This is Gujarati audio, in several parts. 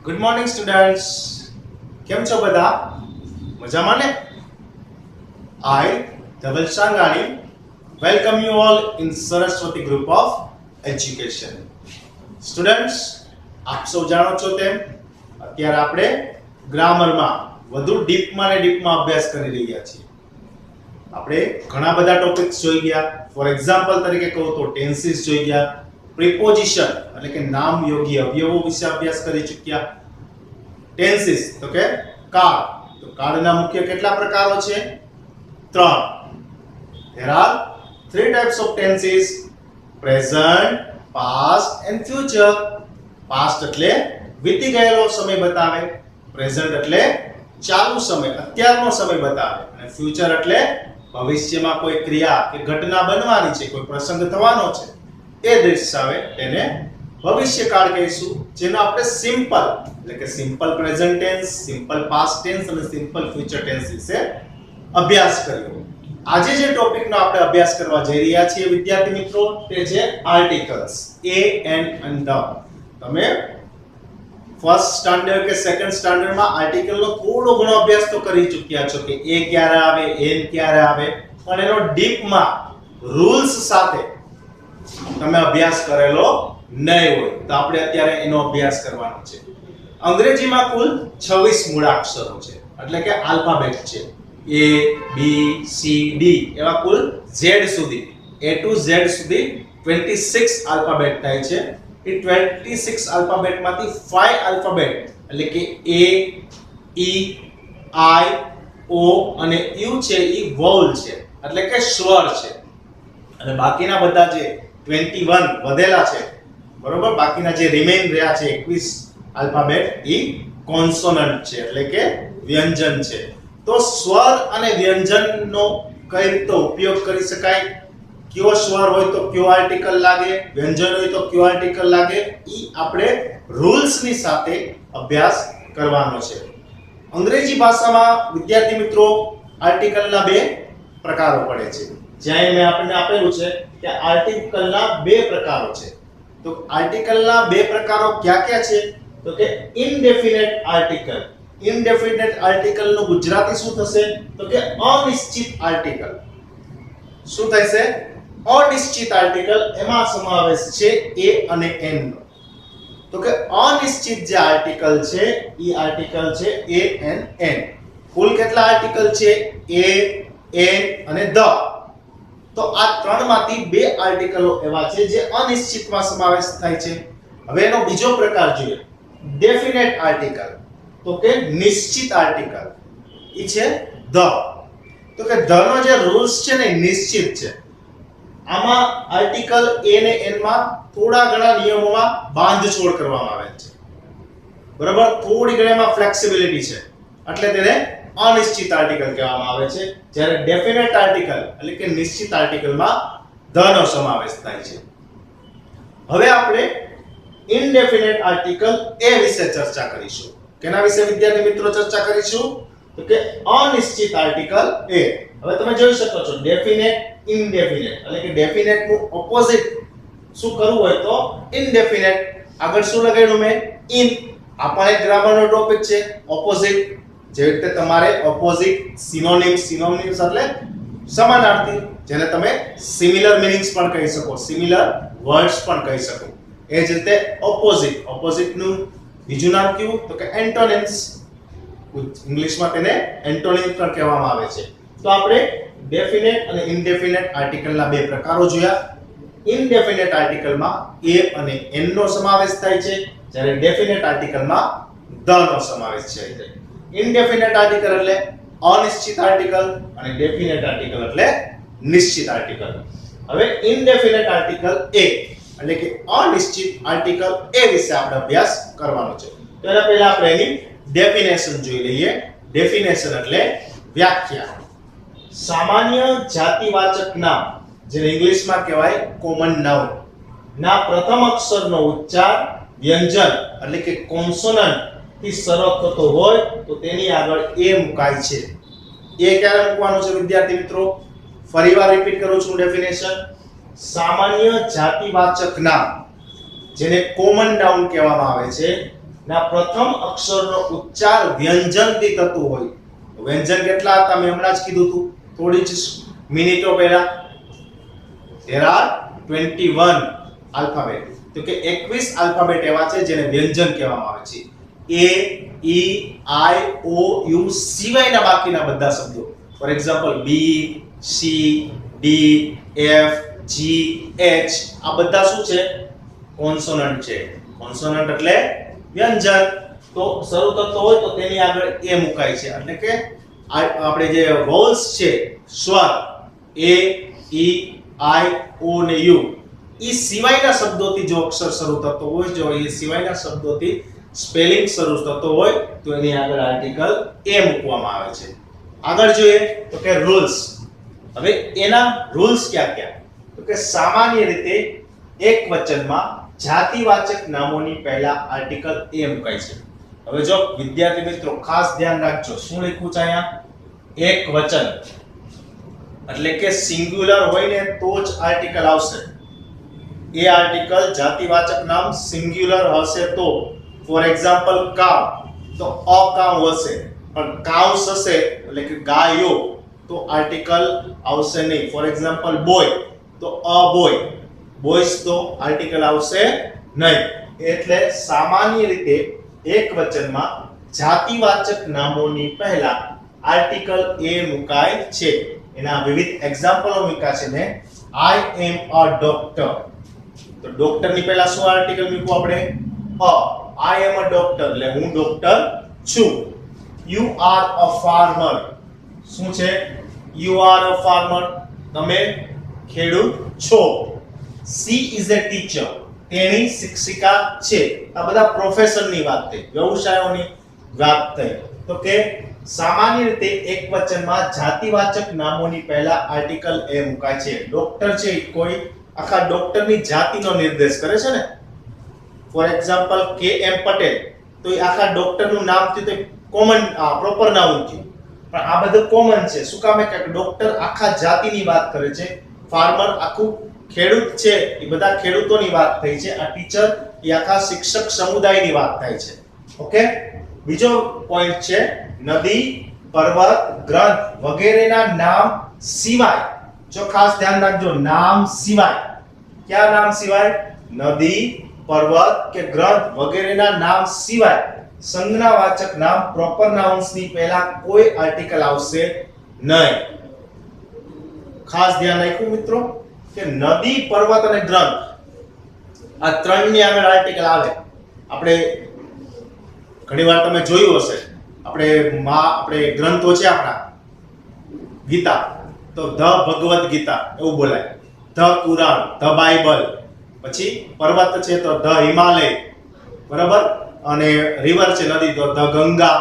Good morning students. કેમ છો બધા? મજામાં ને? I Dhaval Sangani welcome you all in Saraswati group of education. Students, આપ સૌ જાણો છો તેમ અત્યારે આપણે ગ્રામરમાં વધુ ડીપમાં ને ડીપમાં અભ્યાસ કરી રહ્યા છીએ. આપણે ઘણા બધા ટોપિક્સ જોઈ ગયા. ફોર એક્ઝામ્પલ તરીકે કહું તો ટેન્સીસ જોઈ ગયા, પ્રિપોઝિશન એટલે કે નામ યોગી અવયવો વિશે અભ્યાસ કરી ચૂક્યા. ટેન્સીસ તો કે કાળ, તો કાળના મુખ્ય કેટલા પ્રકારો છે? 3. There are 3 types of tenses: present, past and future. past એટલે વીતી ગયેલો સમય બતાવે, present એટલે ચાલુ સમય અત્યારનો સમય બતાવે, અને future એટલે ભવિષ્યમાં કોઈ ક્રિયા કે ઘટના બનવાની છે, કોઈ પ્રસંગ થવાનો છે એ દર્શાવે તેને ભવિષ્યકાળ કહીશું, જેનો આપણે સિમ્પલ એટલે કે simple present tense, simple past tense અને સિમ્પલ ફ્યુચર ટેન્સ વિશે અભ્યાસ કર્યો. આજે જે ટોપિકનો આપણે અભ્યાસ કરવા જઈ રહ્યા છીએ વિદ્યાર્થી મિત્રો, તે છે આર્ટિકલ્સ a and the. તમે ફર્સ્ટ સ્ટાન્ડર્ડ કે સેકન્ડ સ્ટાન્ડર્ડમાં આર્ટિકલનો થોડો ઘણો અભ્યાસ તો કરી ચૂક્યા છો કે એ ક્યારે આવે, એન ક્યારે આવે, પણ એનો ડીપમાં રૂલ્સ સાથે તમે અભ્યાસ કરેલો નહીં હોય, તો આપણે અત્યારે એનો અભ્યાસ કરવાનો છે. અંગ્રેજીમાં કુલ 26 મૂળાક્ષરો છે, એટલે કે આલ્ફાબેટ છે. A B C D એવા કુલ Z સુધી, A to Z સુધી 26 આલ્ફાબેટ થાય છે. એ 26 આલ્ફાબેટમાંથી 5 આલ્ફાબેટ એટલે કે A, E, I, O અને U છે એ વાઉલ છે, એટલે કે સ્વર છે. અને બાકીના બધા જે 21 વધેલા છે, બરોબર, બાકીના જે રિમેઇન રહ્યા છે 21 આલ્ફાબેટ એ કોન્સોનન્ટ છે, એટલે કે વ્યંજન છે. તો સ્વર અને વ્યંજનનો કઈ રીતે ઉપયોગ કરી શકાય, કયો સ્વર હોય તો કયો આર્ટિકલ લાગે, વ્યંજન હોય તો કયો આર્ટિકલ લાગે, એ આપણે રૂલ્સ ની સાથે અભ્યાસ કરવાનો છે. અંગ્રેજી ભાષામાં વિદ્યાર્થી મિત્રો આર્ટિકલના બે પ્રકારો પડે છે. જ્યાં મેં આપણને આપેલું છે કે આર્ટિકલના બે પ્રકારો છે. તો આર્ટિકલના બે પ્રકારો કયા કયા છે? તો કે ઇનડેફિનેટ આર્ટિકલ. ઇનડેફિનેટ આર્ટિકલ નું ગુજરાતી શું થશે? તો કે અનિશ્ચિત આર્ટિકલ. શું થશે? અનિશ્ચિત આર્ટિકલ. એમાં સમાવેશ છે a અને n નો. તો કે અનિશ્ચિત જે આર્ટિકલ છે એ આર્ટિકલ છે a and n. કુલ કેટલા આર્ટિકલ છે? a, n અને the. તો આ ત્રણમાંથી બે આર્ટિકલો એવા છે જે અનિશ્ચિતમાં સમાવેશ થાય છે. હવે એનો બીજો પ્રકાર જોઈએ, ડેફિનેટ આર્ટિકલ. તો કે નિશ્ચિત આર્ટિકલ ઈ છે the. તો કે the નો જે રૂલ્સ છે ને નિશ્ચિત છે. આમાં આર્ટિકલ a ને n માં થોડા ઘણા નિયમોમાં બાંધછોડ કરવામાં આવે છે, બરાબર, થોડી ઘણી એમાં ફ્લેક્સિબિલિટી છે, એટલે તેને અનિશ્ચિત આર્ટિકલ કહેવામાં આવે છે. જ્યારે ડેફિનેટ આર્ટિકલ એટલે કે નિશ્ચિત આર્ટિકલમાં the નો સમાવેશ થાય છે. હવે આપણે ઇનડેફિનેટ આર્ટિકલ એ વિશે ચર્ચા કરીશું. કેના વિશે વિદ્યાર્થી મિત્રો ચર્ચા કરીશું? તો કે અનિશ્ચિત આર્ટિકલ એ. હવે તમે જોઈ શકો છો ડેફિનેટ, ઇનડેફિનેટ, એટલે કે ડેફિનેટ નું ઓપોઝિટ શું કરવું હોય તો ઇનડેફિનેટ. આગળ શું લગાડ્યું મેં? ઇન. આ પણ એક ગ્રામરનો ટોપિક છે, ઓપોઝિટ. જેવી રીતે તમારે ઓપોઝિટ, સિનોનિમ્સ, સિનોનિમ્સ એટલે સમાનાર્થી, જેને તમે સિમિલર મીનિંગ્સ પણ કહી શકો, સિમિલર વર્ડ્સ પણ કહી શકો. એ જ રીતે ઓપોઝિટ, ઓપોઝિટ નું બીજું નામ કયું? તો કે એન્ટોનિમ્સ. ઇંગ્લિશમાં તેને એન્ટોનિમ્સ પણ કહેવામાં આવે છે. તો આપણે ડેફિનેટ અને ઇનડેફિનેટ આર્ટિકલના બે પ્રકારો જોયા. ઇનડેફિનેટ આર્ટિકલમાં a અને n નો સમાવેશ થાય છે, જ્યારે ડેફિનેટ આર્ટિકલમાં the નો સમાવેશ થાય છે. ઇનડેફિનેટ આર્ટિકલ એટલે અનિશ્ચિત આર્ટિકલ અને ડેફિનેટ આર્ટિકલ એટલે નિશ્ચિત આર્ટિકલ. હવે ઇનડેફિનેટ આર્ટિકલ a એટલે કે અનિશ્ચિત આર્ટિકલ એ વિશે આપણે અભ્યાસ કરવાનો છે. તો એના પહેલા આપણે એની ડેફિનેશન જોઈ લઈએ. ડેફિનેશન એટલે વ્યાખ્યા. સામાન્ય જાતિવાચક નામ, જેને ઇંગ્લિશમાં કહેવાય કોમન નાઉન, ના પ્રથમ અક્ષરનો ઉચ્ચાર વ્યંજન એટલે કે કોન્સોનન્ટ થી શરૂ થતો હોય તો તેની આગળ a મુકાય છે. એ ક્યારે મૂકવાનો છે વિદ્યાર્થી મિત્રો? ફરીવાર રિપીટ કરું છું ડેફિનેશન. સામાન્ય જાતિવાચક નામ, જેને કોમન નાઉન કહેવામાં આવે છે, ના પ્રથમ અક્ષરનો ઉચ્ચાર વ્યંજનથી થતું હોય. વ્યંજન કેટલા હતા મેં હમણાં જ કીધું હતું થોડી જ મિનિટો પહેલા. there are 21 alphabet. તો કે 21 આલ્ફાબેટ એવા છે જેને વ્યંજન કહેવામાં આવે છે. a e i o u સિવાયના બાકીના બધા શબ્દો, for example b c d f g h આ બધા શું છે? કોન્સોનન્ટ છે. કોન્સોનન્ટ એટલે વ્યંજન. તો શરૂ થતો હોય તો તેની આગળ એ મુકાય છે, એટલે કે આપણે જે વોલ્સ છે સ્વર a e i o ને u એ સિવાયના શબ્દોથી જો અક્ષર શરૂ થતો હોય, જો એ સિવાયના શબ્દોથી સ્પેલિંગ શરૂ થતો હોય તો એની આગળ આર્ટિકલ એ મૂકવામાં આવે છે. આગળ જોઈએ તો કે રૂલ્સ. હવે એના રૂલ્સ ક્યાં ક્યાં? તો કે સામાન્ય રીતે એકવચનમાં જાતિવાચક નામોની પહેલા આર્ટિકલ એ મુકાય છે. હવે જો વિદ્યાર્થી મિત્રો ખાસ ધ્યાન રાખજો, શું લખ્યું છે અહીંયા? એકવચન એટલે કે સિંગ્યુલર હોય ને તો જ આર્ટિકલ આવશે. એ આર્ટિકલ જાતિવાચક નામ સિંગ્યુલર હશે તો, ફોર એક્ઝામ્પલ કાવ તો અકાવ હશે, પણ કાવ્સ હશે એટલે કે ગાયો તો આર્ટિકલ આવશે નહીં. ફોર એક્ઝામ્પલ બોય તો અ બોય, બોયસ તો આર્ટિકલ આવશે નહીં. એટલે સામાન્ય રીતે એકવચનમાં જાતિવાચક નામોની પહેલા આર્ટિકલ એ મુકાય છે. એના વિવિધ એક્ઝામ્પલો મૂક્યા છે ને. આઈ એમ અ ડોક્ટર, તો ડોક્ટર ની પહેલા શું આર્ટિકલ મૂકવું આપણે? અ. આઈ એમ અ ડોક્ટર એટલે હું ડોક્ટર છું. યુ આર અ ફાર્મર, શું છે? યુ આર અ ફાર્મર, તમે ખેડૂત છો. સી ઇઝ અ ટીચર, તેણી શિક્ષિકા છે. આ બધા પ્રોફેશનની વાત થઈ, વ્યવસાયોની વાત થઈ. તો કે સામાન્ય રીતે એકવચનમાં જાતિવાચક નામોની પહેલા આર્ટિકલ એ મુકાય છે. ડોક્ટર છે કોઈ આખા ડોક્ટરની જાતિનો નિર્દેશ કરે છે ને. ફોર એક્ઝામ્પલ કે એમ પટેલ તો એ આખા ડોક્ટરનું નામ થયું તો કોમન પ્રોપર નાઉન થયું, પણ આ બધું કોમન છે. શું કામ? કે ડોક્ટર આખા જાતિની વાત કરે છે. ફાર્મર આખું ખેડૂત છે, એ બધા ખેડૂતોની વાત થઈ છે. આ ટીચર એ આખા શિક્ષક સમુદાયની વાત થાય છે. ઓકે. બીજો પોઈન્ટ છે નદી, પર્વત, ગ્રંથ વગેરેના નામ સિવાય. જો ખાસ ધ્યાન રાખજો, નામ સિવાય. ક્યાં નામ સિવાય? નદી, પર્વત કે ગ્રંથ વગેરેના નામ સિવાય સંજ્ઞાવાચક નામ પ્રોપર નાઉન્સ ની પહેલા કોઈ આર્ટિકલ આવશે નહીં. ખાસ ધ્યાન રાખવું મિત્રો કે નદી, પર્વત અને ગ્રંથ આ ત્રણની આગળ આર્ટિકલ આવે. આપણે ઘણીવાર તમે જોયું હશે, આપણે ગ્રંથો છે આપણા ગીતા તો ધ ભગવદ ગીતા એવું બોલાય, ધ કુરાન, ધ બાઇબલ. પછી પર્વત છે તો ધ હિમાલય, બરાબર, અને રિવર છે નદી તો ધ ગંગા,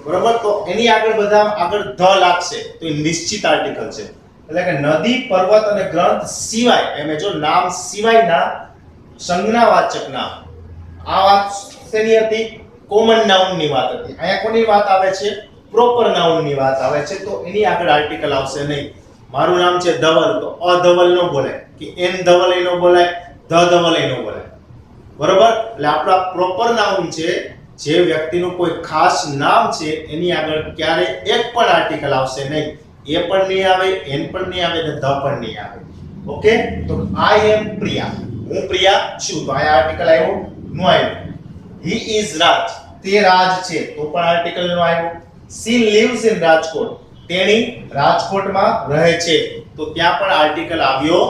બરાબર. તો એની આગળ બધા આગળ ધ લાગશે તો એ નિશ્ચિત આર્ટિકલ છે. એટલે કે નદી, પર્વત અને ગ્રંથ સિવાય, એમે જો નામ સિવાયના સંજ્ઞાવાચક નામ. આ વાત શેની હતી? કોમન નાઉન ની વાત હતી. અહીંયા કોની વાત આવે છે? પ્રોપર નાઉન ની વાત આવે છે. તો એની આગળ આર્ટિકલ આવશે નહીં. મારું નામ છે ધવલ તો અધવલ નો બોલાય, કે એન ધવલ નો બોલાય, ધ ધવલ નો બોલાય, બરોબર. એટલે આપણા પ્રોપર નાઉન છે, જે વ્યક્તિનું કોઈ ખાસ નામ છે એની આગળ ક્યારે એક પણ આર્ટિકલ આવશે નહીં. એ પણ નહીં આવે, એન પણ નહીં આવે, ને ધ પણ નહીં આવે. ઓકે. તો આઈ એમ પ્રિયા, હું પ્રિયા છું, તો આ આર્ટિકલ આવ્યો નો આવ્યો. હી ઇઝ રાજ, તે રાજ છે, તો પણ આર્ટિકલ નો આવ્યો. સી લીવ્સ ઇન રાજકોટ, તેણી રાજકોટમાં રહે છે, તો ત્યાં પણ આર્ટિકલ આવ્યો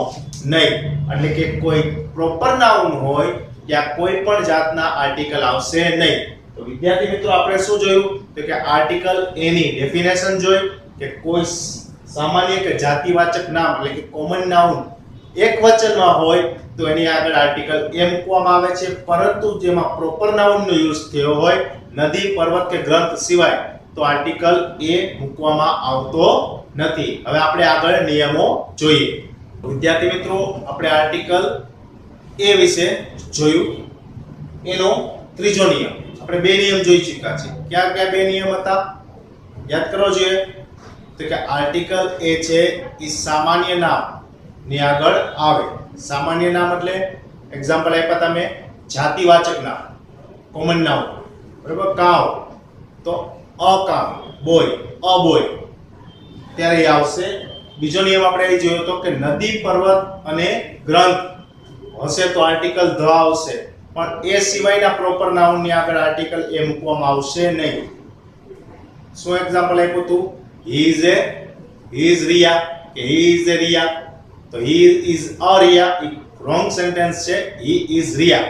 નહીં. એટલે કે કોઈ પ્રોપર નાઉન હોય ત્યાં કોઈ પણ જાતના આર્ટિકલ આવશે નહીં. તો વિદ્યાર્થી મિત્રો આપણે શું જોયું? તો કે આર્ટિકલ એની ડેફિનેશન જોઈ કે કોઈ સામાન્ય કે જાતિવાચક નામ એટલે કે કોમન નાઉન એકવચનમાં હોય તો એની આગળ આર્ટિકલ એ મૂકવામાં આવે છે, પરંતુ જેમાં પ્રોપર નાઉન નો યુઝ થયો હોય નદી, પર્વત કે ગ્રંથ સિવાય તો આર્ટિકલ એ મૂકવામાં આવતો નથી. હવે આપણે આગળ નિયમો જોઈએ. વિદ્યાર્થી મિત્રો આપણે આર્ટિકલ એ વિશે જોયું. એનો ત્રીજો નિયમ, આપણે બે નિયમ જોઈ ચૂક્યા છે. ક્યાં ક્યાં બે નિયમ હતા યાદ કરવો જોઈએ? તો કે આર્ટિકલ એ છે એ સામાન્ય નામ ની આગળ આવે. સામાન્ય નામ એટલે એક્ઝામ્પલ આપ્યા તમે જાતિવાચક નામ, કોમન નાઉન, બરાબર. કાવ તો અ કાવ, બોય અ બોય, ત્યારે એ આવશે. બીજો નિયમ આપણે એ જોયો તો કે નદી, પર્વત અને ગ્રંથ હશે તો આર્ટિકલ ધ આવશે, પણ એ સિવાયના પ્રોપર નાઉન ની આગળ આર્ટિકલ એ મૂકવામાં આવશે નહીં. શું એક્ઝામ્પલ આપ્યું હતું? હી ઇઝ રિયા, કે હી ઇઝ એ રિયા, તો હી ઇઝ અ રિયા એ રોંગ સેન્ટેન્સ છે. He is Riya,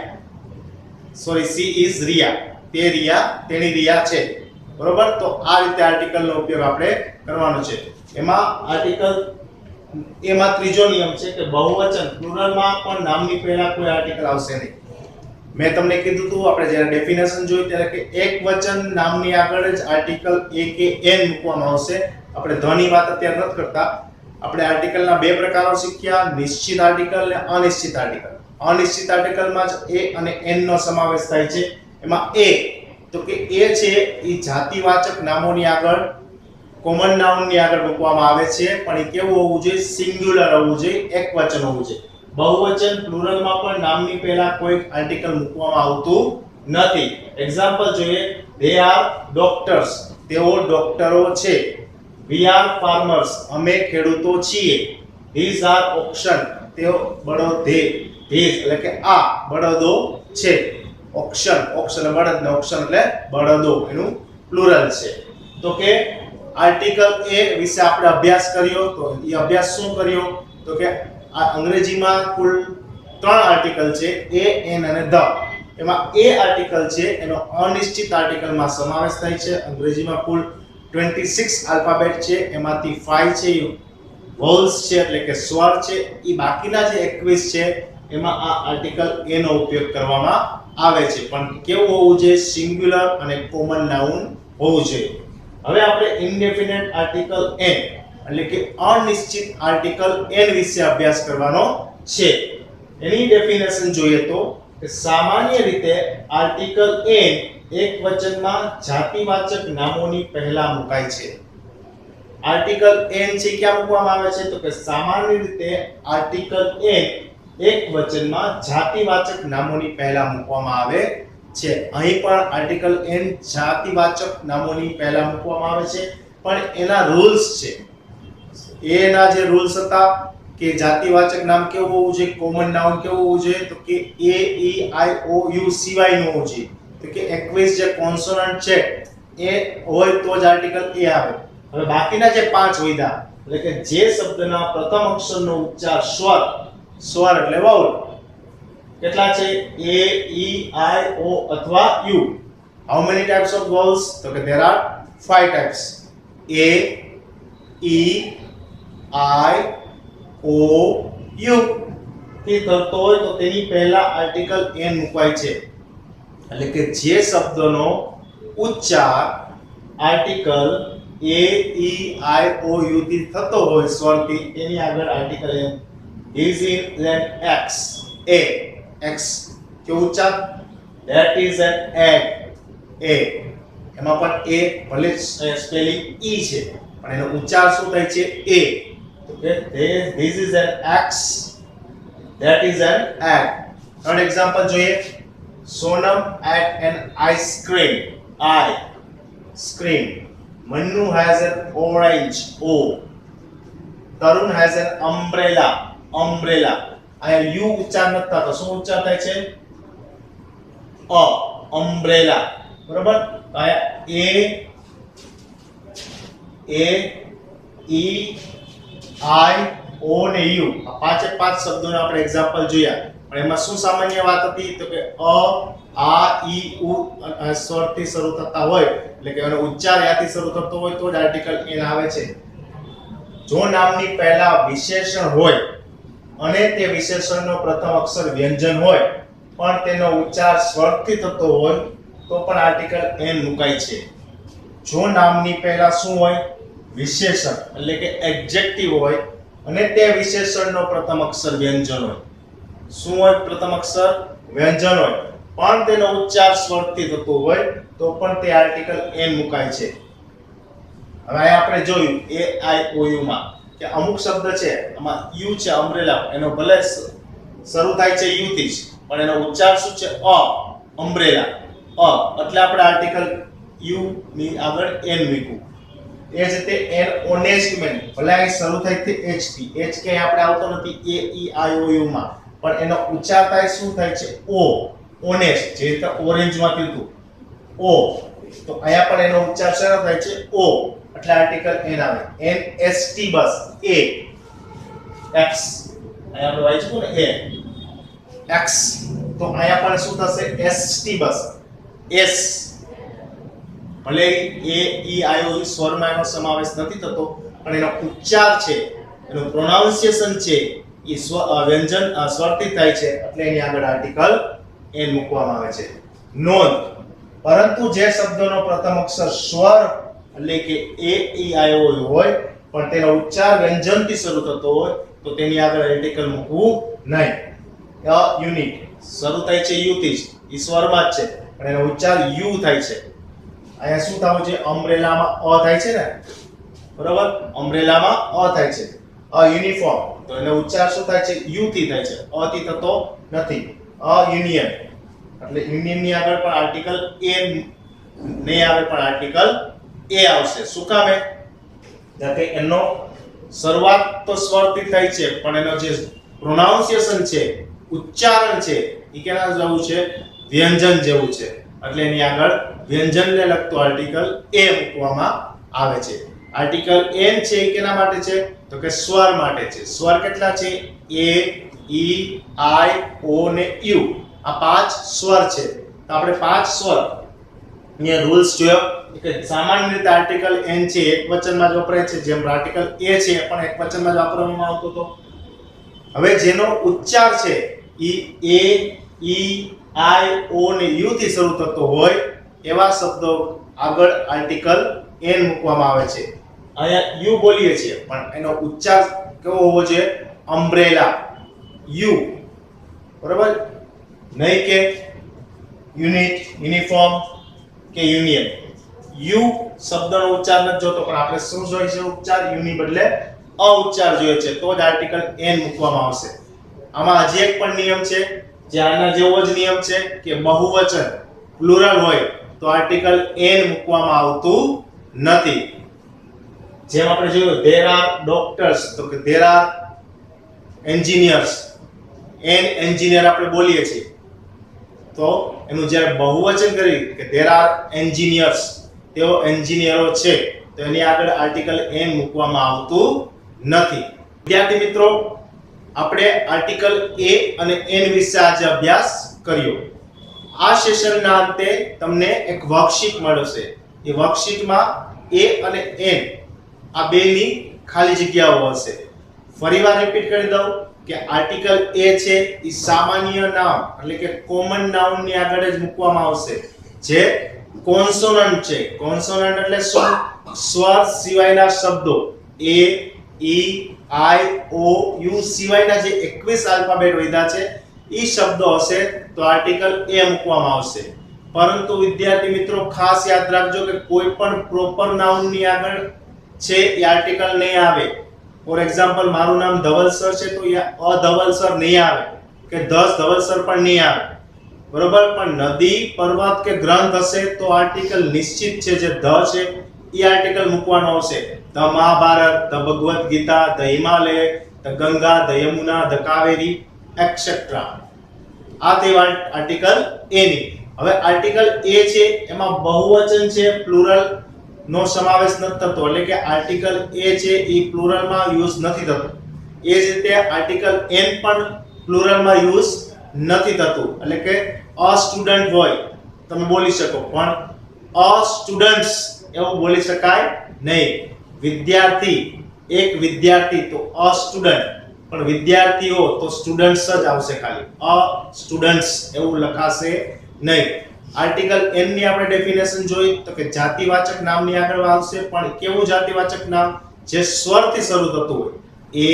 sorry she is Riya, તે રિયા, તેની રિયા છે, બરોબર. તો આ રીતે આર્ટિકલ નો ઉપયોગ આપણે કરવાનો છે. એમાં આર્ટિકલ એમાં ત્રીજો નિયમ છે કે બહુવચન પ્લુરલમાં પણ નામની પહેલા કોઈ આર્ટિકલ આવશે નહીં. મેં તમને કીધું હતું આપણે જ્યારે ડેફિનેશન જોઈ ત્યારે કે એક વચન નામની આગળ જ આર્ટિકલ એ કે એન મૂકવામાં આવશે. આપણે ધની વાત અત્યારે નથી કરતા. આપણે આર્ટિકલના બે પ્રકારો શીખ્યા, નિશ્ચિત આર્ટિકલ અને અનિશ્ચિત આર્ટિકલ. અનિશ્ચિત આર્ટિકલમાં જ એ અને એન નો સમાવેશ થાય છે. એમાં એ તો કે એ છે એ જાતિવાચક નામોની આગળ, કોમન નાઉન ની આગળ મૂકવામાં આવે છે, પણ એ કેવું હોવું જોઈએ? સિંગ્યુલર હોવું જોઈએ, એકવચન હોવું જોઈએ. બહુવચન પ્લુરલમાં પણ નામની પહેલા કોઈ આર્ટિકલ મૂકવામાં આવતું નથી. એક્ઝામ્પલ જોઈએ, they are doctors, તેઓ ડોક્ટરો છે. we are farmers, અમે ખેડૂતો છીએ. these are oxen, તેઓ બળદે, these એટલે કે આ બળદો છે. ઓક્શન, ઓક્શન બળદ ને ઓક્શન એટલે બળદો, એનું પ્લુરલ છે. તો કે આર્ટિકલ એ વિશે આપણે અભ્યાસ કર્યો. તો એ અભ્યાસ શું કર્યો? તો કે આ અંગ્રેજીમાં કુલ 3 આર્ટિકલ છે, એ, એન અને ધ. એમાં એ આર્ટિકલ છે એનો અનિશ્ચિત આર્ટિકલમાં સમાવેશ થાય છે. અંગ્રેજીમાં કુલ 26 આલ્ફાબેટ છે, એમાંથી 5 છે વોલ્સ છે એટલે કે સ્વર છે. એ બાકીના જે 21 છે એમાં આ આર્ટિકલ એ નો ઉપયોગ કરવામાં આવે છે, પણ કેવું હોવું જોઈએ? સિંગ્યુલર અને કોમન નાઉન હોવું જોઈએ. હવે આપણે ઇનડેફિનેટ આર્ટિકલ એન એટલે કે અનિશ્ચિત આર્ટિકલ એન વિશે અભ્યાસ કરવાનો છે. એની ડેફિનેશન જોઈએ તો કે સામાન્ય રીતે આર્ટિકલ એન એક વચનમાં જાતિવાચક નામોની પહેલા મુકાય છે. આર્ટિકલ એન છે ક્યાં મૂકવામાં આવે છે? તો કે સામાન્ય રીતે આર્ટિકલ એન એક વચનમાં જાતિવાચક નામોની પહેલા મૂકવામાં આવે છે. અહીં પણ આર્ટિકલ એન જાતિવાચક નામોની પહેલા મૂકવામાં આવે છે, પણ એના રૂલ્સ છે. એના જે રૂલ્સ હતા કે જાતિવાચક નામ કેવું હોવું જોઈએ, કોમન નાઉન કેવું હોવું જોઈએ? તો કે એ, ઈ, આઈ, ઓ, યુ સિવાયનું હોવું જોઈએ. તો કે 21 જે કોન્સોનન્ટ છે એ હોય તો જ આર્ટિકલ એ આવે. હવે બાકીના જે 5 વધ્યા એટલે કે જે શબ્દના પ્રથમ અક્ષરનો ઉચ્ચાર સ્વર, સ્વર એટલે વાઉલ, કેટલા છે? એ, ઈ, આઈ, ઓ અથવા U. How many types of vowels? તો કે there are 5 types. A, E, I, O, U થી થતો હોય તો તેની પહેલા આર્ટિકલ એન મુકવાય છે. એટલે કે જે શબ્દનો ઉચ્ચાર article A, E, I, O, U થી થતો હોય સ્વરથી, એની આગળ article an. is in an x, a, x કે ઉચ્ચાર? that is an egg, a. એમાં પણ એ ભલે સ્પેલિંગ ઈ છે પણ એનો ઉચ્ચાર શું થાય છે? A. Okay, this is an x, that is an egg. Third example જોઈએ. Sonam at an ice cream, I scream. Manu has an orange, O. Tarun has an umbrella, umbrella. અહીંયા યુ ઉચ્ચાર નથી થતો. શું ઉચ્ચાર થાય છે? અ, umbrella. બરોબર? અહીંયા એ, ઈ, આઈ, ઓ ને યુ આ પાંચે 5 શબ્દોના આપણે એક્ઝામ્પલ જોયા. પણ એમાં શું સામાન્ય વાત હતી? તો કે અ, આ, ઈ, ઉ સ્વરથી શરૂ થતા હોય એટલે કે એનો ઉચ્ચાર યાથી શરૂ થતો હોય તો જ આર્ટિકલ એન આવે છે. જો નામની પહેલા વિશેષણ હોય અને તે વિશેષણનો પ્રથમ અક્ષર વ્યંજન હોય પણ તેનો ઉચ્ચાર સ્વરથી થતો હોય તો પણ આર્ટિકલ એન મુકાય છે. જો નામની પહેલા શું હોય? વિશેષણ એટલે કે એડજેક્ટિવ હોય અને તે વિશેષણનો પ્રથમ અક્ષર વ્યંજન હોય. શું હોય? પ્રથમ અક્ષર વ્યંજન હોય પણ તેનો ઉચ્ચાર સ્વરથી થતો હોય તો પણ તે આર્ટિકલ એન મુકાય છે. હવે આપણે જોયું એ, આઈ, ઓ, યુ માં કે અમુક શબ્દ છે આમાં યુ છે, અમ્બ્રેલા, એનો ભલે શરૂ થાય છે યુ થી જ પણ એનો ઉચ્ચાર શું છે? અ, અમ્બ્રેલા. અ એટલે આપણે આર્ટિકલ યુ ની આગળ એન મૂક્યું. એ જ રીતે એન ઓનેસ્ટ મેન, ભલે અહીં શરૂ થાય તે એચ થી, એચ કે આપણે આવતો નથી એ ઈ આઈ ઓ યુ માં, પણ એનો ઉચ્ચાર થાય શું થાય છે ઓ, ઓનેસ્ટ, જે રીતે ઓરેન્જ માં કીધું ઓ, તો અહીંયા પણ એનો ઉચ્ચાર શરૂ થાય છે ઓ, એટલે આર્ટિકલ એન આવે. એન એસ ટી બસ એ એક્સ, અહીંયા આપણે વાંચ્યું ને એ એક્સ, તો અહીંયા પણ શું થશે એસ ટી બસ એસ, ભલે એ ઈ આઈ ઓ યુ સ્વરમાં એનો સમાવેશ નથી થતો, પણ એનો ઉચ્ચાર છે, એનું પ્રોનાઉન્સિએશન છે એ વ્યંજન સ્વરથી થાય છે, એટલે એની આગળ આર્ટિકલ એન મૂકવામાં આવે છે. નોંધ, પરંતુ જે શબ્દનો પ્રથમ અક્ષર સ્વર એટલે કે એ ઈ આઈ ઓ યુ હોય, પણ તેનો ઉચ્ચાર વ્યંજનથી શરૂ થતો હોય, તો તેની આગળ આર્ટિકલ મૂકવું નહીં. અ યુનિટ શરૂ થાય છે યુ થી જ, ઈ સ્વરમાં જ છે, પણ એનો ઉચ્ચાર યુ થાય છે. અહીંયા શું થવું છે, અમ્બ્રેલામાં અ થાય છે ને, બરાબર, અમ્બ્રેલામાં અ થાય છે. અ યુનિફોર્મ, તો એનો ઉચ્ચાર શું થાય છે યુ થી થાય છે, અ થી થતો નથી. અ યુનિયન, એટલે યુનિયન ની આગળ પણ આર્ટિકલ એ નહીં આવે, પણ આર્ટિકલ એ આવશે. શું કામ? કે એનો શરૂઆત તો સ્વરથી થાય છે, પણ એનો જે પ્રોનાઉન્સિએશન છે, ઉચ્ચારણ છે, એ કેના જેવું છે, વ્યંજન જેવું છે, એટલે એની આગળ વ્યંજનને લગતો આર્ટિકલ એ મૂકવામાં આવે છે. આર્ટિકલ એન છે એ કેના માટે છે, તો કે સ્વર માટે છે. સ્વર કેટલા છે? એ ઈ આઈ ઓ ને યુ, આ પાંચ સ્વર છે. તો આપણે પાંચ સ્વર ને રૂલ્સ જોયો કે સામાન્ય રીતે આર્ટિકલ એન છે એકવચનમાં જ વપરાય છે, જેમ આર્ટિકલ એ છે પણ એકવચનમાં જ વાપરવામાં આવતો હતો. હવે જેનો ઉચ્ચાર છે ઈ એ ઈ આઈ ઓ ને યુ થી શરૂ થતો હોય, એવા શબ્દો આગળ આર્ટિકલ એન મૂકવામાં આવે છે. અહીંયા યુ બોલીએ છીએ, પણ એનો ઉચ્ચાર કેવો હોવો જોઈએ? અમ્બ્રેલા, યુ, બરાબર, નહીં કે યુનિટ, યુનિફોર્મ કે યુનિયન. યુ શબ્દનો ઉચ્ચાર નથી જોતો, પણ આપણે શું જોઈએ છે ઉચ્ચાર? યુ ની બદલે અ ઉચ્ચાર જોઈએ છે, તો જ આર્ટિકલ એન મૂકવામાં આવશે. આમાં હજી એક પણ નિયમ છે, જે આના જેવો જ નિયમ છે કે બહુવચન પ્લુરલ હોય તો આર્ટિકલ એન મૂકવામાં આવતું નથી. જેમ આપણે જોયું there are doctors, તો કે there are engineers, એન્જિનિયર આપણે બોલીએ છીએ, તો એનું જ્યારે બહુવચન કરી કે there are engineers, તેઓ એન્જિનિયરો છે, તો એની આગળ આર્ટિકલ એન મૂકવામાં આવતું નથી. વિદ્યાર્થી મિત્રો, આપણે આર્ટિકલ એ અને એન વિશે આજે અભ્યાસ કર્યો. આ સેશનના અંતે તમને એક વર્કશીટ મળશે. એ વર્કશીટમાં એ અને એન આ બેની ખાલી જગ્યાઓ હશે. ફરીવાર રિપીટ કરી દઉં કે આર્ટિકલ એ છે એ સામાન્ય નામ એટલે કે કોમન નાઉન ની આગળ જ મૂકવામાં આવશે, જે કોન્સોનન્ટ છે. કોન્સોનન્ટ એટલે શું? સ્વર સિવાયના શબ્દો, એ ઈ આઈ ઓ યુ સિવાયના જે 21 આલ્ફાબેટ વધ્યા છે એ શબ્દો હશે તો આર્ટિકલ એ મૂકવામાં આવશે. પરંતુ વિદ્યાર્થી મિત્રો ખાસ યાદ રાખજો કે કોઈ પણ પ્રોપર નાઉન ની આગળ છે એ આર્ટિકલ નહીં આવે. ફોર એક્ઝામ્પલ, મારું નામ ધવલસર છે તો એ અધવલસર નહીં આવે, કે ધવલસર પણ નહીં આવે, બરોબર. પણ નદી, પર્વત કે ગ્રંથ હશે તો આર્ટિકલ નિશ્ચિત છે, જે ધ છે એ આર્ટિકલ મૂકવાનો આવશે. The Mahabharata, the Bhagavad Gita, the Himalaya, the Ganga, the Yamuna, the Kaveri etcetera. આ તે આર્ટિકલ એ ની. હવે આર્ટિકલ એ છે એમાં બહુવચન છે, પ્લુરલ નો સમાવેશ નથી થતો, એટલે કે આર્ટિકલ એ છે એ પ્લુરલ માં યુઝ નથી થતો. એ જ રીતે આર્ટિકલ એન પણ પ્લુરલ માં યુઝ નથી થતું, એટલે કે અ સ્ટુડન્ટ હોય તમે બોલી શકો, પણ અ સ્ટુડન્ટ્સ એવું બોલી શકાય નહીં. વિદ્યાર્થી, એક વિદ્યાર્થી તો અ સ્ટુડન્ટ, પણ વિદ્યાર્થીઓ તો સ્ટુડન્ટ્સ જ આવશે, ખાલી અ સ્ટુડન્ટ્સ એવું લખાશે નહીં. આર્ટિકલ એન ની આપણે ડેફિનેશન જોઈ તો કે જાતિવાચક નામની આગળ આવશે, પણ કેવું જાતિવાચક નામ? જે સ્વરથી શરૂ થતું હોય, એ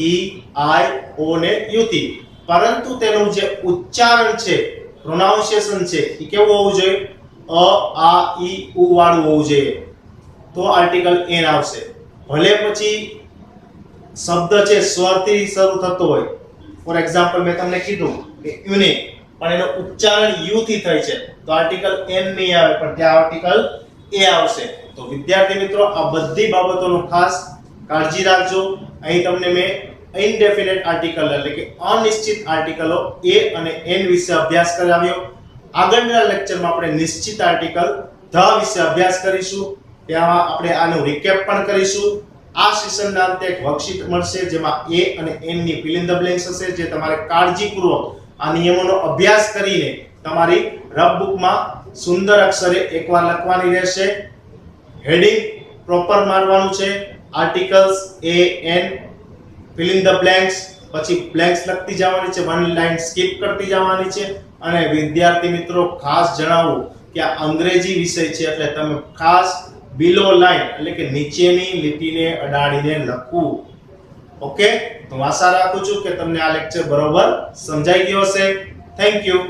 ઈ આઈ ઓ ને યુ થી, પરંતુ તેનું જે ઉચ્ચારણ છે, પ્રોનાઉન્સિએશન છે, એ કેવું હોવું જોઈએ? અ આ ઈ ઉ વાળું હોવું જોઈએ, તો આર્ટિકલ એન આવશે. ભલે પછી શબ્દ છે સ્વરથી શરૂ થતો હોય, ફોર એક્ઝામ્પલ મેં તમને કીધું કે યુનિટ, પણ એનો ઉચ્ચારણ યુ થી થાય છે તો આર્ટિકલ એન નહીં આવે પણ ત્યાં આર્ટિકલ એ આવશે. તો વિદ્યાર્થી મિત્રો આ બધી બાબતોનો ખાસ કાળજી રાખજો. અહીં તમને મેં ઇનડેફિનેટ આર્ટિકલ એટલે કે અનિશ્ચિત આર્ટિકલો એ અને એન વિશે અભ્યાસ કરાવ્યો. આગળના લેક્ચરમાં આપણે નિશ્ચિત આર્ટિકલ ધ વિશે અભ્યાસ કરીશું. ત્યાં આપણે આનું રિકેપ પણ કરીશું. આ સેશનના અંતે એક વર્કશીટ મળશે જેમાં એ અને એન ની ફિલ ઇન ધ બ્લેન્ક્સ હશે જે તમારે કાળજીપૂર્વક આ નિયમોનો અભ્યાસ કરીને તમારી રફ બુકમાં સુંદર અક્ષરે એકવાર લખવાની રહેશે. હેડિંગ પ્રોપર મારવાનું છે. Articles a an fill in the blanks પછી બ્લેન્ક્સ લખતી જવાની છે, વન લાઈન સ્કીપ કરતી જવાની છે. અને વિદ્યાર્થી મિત્રો ખાસ જણાવું કે આ અંગ્રેજી વિષય છે એટલે તમે ખાસ બિલો લાઈન એટલે કે નીચેની લીટીને અડાડીને લખવું. ઓકે, તો આશા રાખું છું કે તમને આ લેક્ચર બરોબર સમજાઈ ગયો હશે. Thank you.